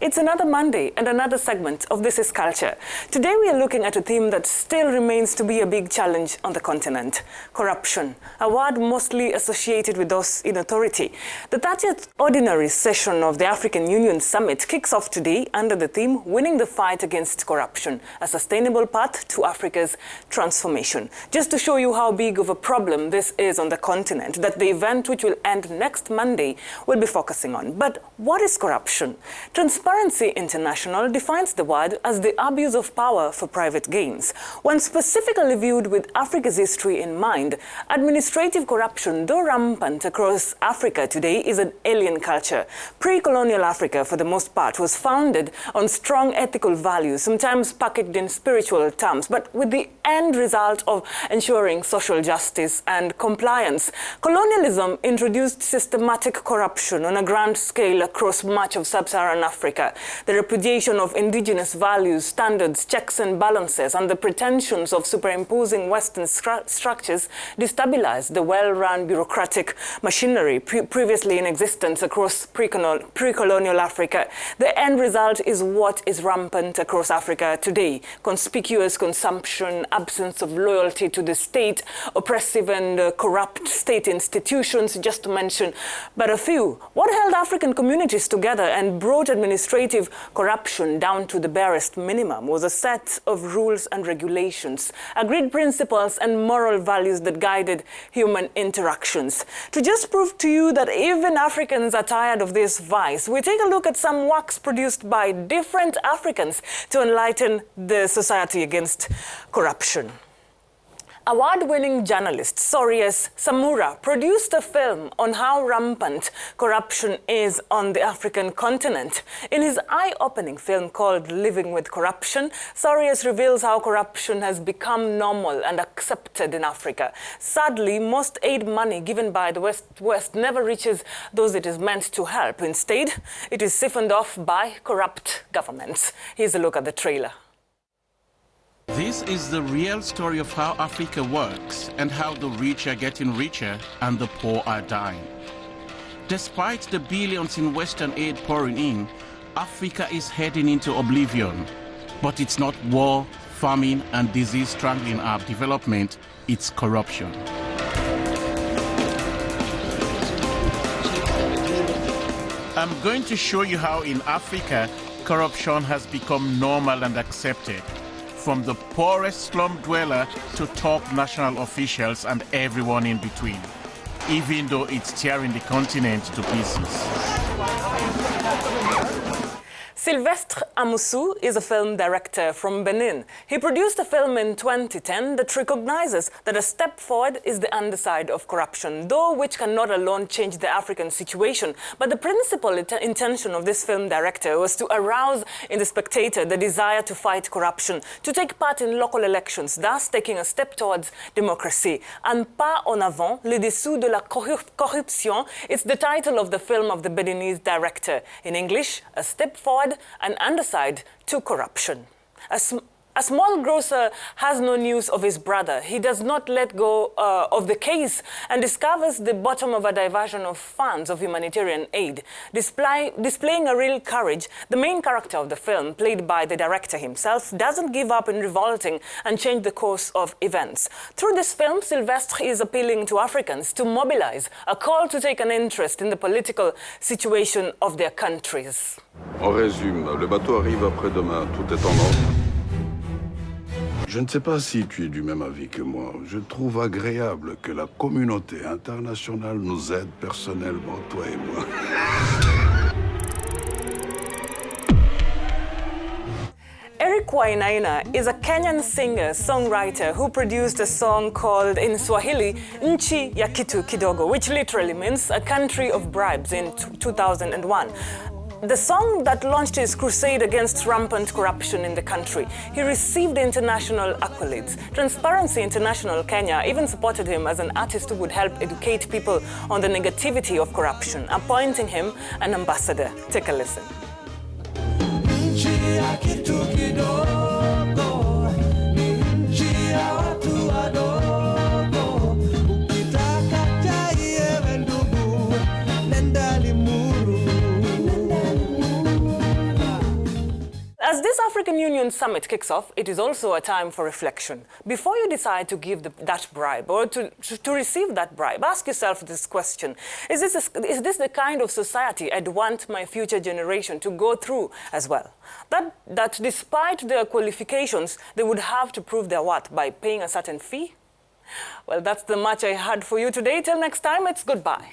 It's another Monday and another segment of This is Culture. Today we are looking at a theme that still remains to be a big challenge on the continent: corruption, a word mostly associated with those in authority. The 30th Ordinary Session of the African Union Summit kicks off today under the theme Winning the Fight Against Corruption, a Sustainable Path to Africa's Transformation. Just to show you how big of a problem this is on the continent, that the event, which will end next Monday, will be focusing on. But what is corruption? Transparency International defines the word as the abuse of power for private gains. When specifically viewed with Africa's history in mind, administrative corruption, though rampant across Africa today, is an alien culture. Pre-colonial Africa, for the most part, was founded on strong ethical values, sometimes packaged in spiritual terms, but with the end result of ensuring social justice and compliance. Colonialism introduced systematic corruption on a grand scale across much of sub-Saharan Africa. The repudiation of indigenous values, standards, checks and balances, and the pretensions of superimposing Western structures destabilized the well-run bureaucratic machinery previously in existence across pre-colonial Africa. The end result is what is rampant across Africa today: conspicuous consumption, absence of loyalty to the state, oppressive and corrupt state institutions, just to mention but a few. What held African communities together and brought administrative corruption down to the barest minimum was a set of rules and regulations, agreed principles and moral values that guided human interactions. To just prove to you that even Africans are tired of this vice, we take a look at some works produced by different Africans to enlighten the society against corruption. Award-winning journalist Sorius Samura produced a film on how rampant corruption is on the African continent. In his eye-opening film called Living with Corruption, Sorius reveals how corruption has become normal and accepted in Africa. Sadly, most aid money given by the West never reaches those it is meant to help. Instead, it is siphoned off by corrupt governments. Here's a look at the trailer. This is the real story of how Africa works and how the rich are getting richer and the poor are dying. Despite the billions in Western aid pouring in, Africa is heading into oblivion. But it's not war, famine, and disease strangling our development, it's corruption. I'm going to show you how in Africa, corruption has become normal and accepted, from the poorest slum dweller to top national officials and everyone in between, even though it's tearing the continent to pieces. Sylvestre Amusu is a film director from Benin. He produced a film in 2010 that recognizes that a step forward is the underside of corruption, though which cannot alone change the African situation. But the principal intention of this film director was to arouse in the spectator the desire to fight corruption, to take part in local elections, thus taking a step towards democracy. Un pas en avant, le dessous de la corruption, it's the title of the film of the Beninese director. In English, a step forward, an underside to corruption. A small grocer has no news of his brother. He does not let go of the case and discovers the bottom of a diversion of funds of humanitarian aid. Displaying a real courage, the main character of the film, played by the director himself, doesn't give up in revolting and change the course of events. Through this film, Sylvestre is appealing to Africans to mobilize, a call to take an interest in the political situation of their countries. En résumé, le bateau arrive après-demain, tout est en ordre. Je ne sais pas si tu es du même avis que moi. Je trouve agréable que la communauté internationale nous aide personnellement, toi et moi. Eric Wainaina is a Kenyan singer-songwriter who produced a song called, in Swahili, Nchi ya Kitu Kidogo, which literally means a country of bribes, in 2001. The song that launched his crusade against rampant corruption in the country. He received international accolades. Transparency International Kenya even supported him as an artist who would help educate people on the negativity of corruption, appointing him an ambassador. Take a listen. African Union Summit kicks off, it is also a time for reflection. Before you decide to give that bribe or to receive that bribe, ask yourself this question. Is this the kind of society I'd want my future generation to go through as well? That despite their qualifications, they would have to prove their worth by paying a certain fee? Well, that's the much I had for you today. Till next time, it's goodbye.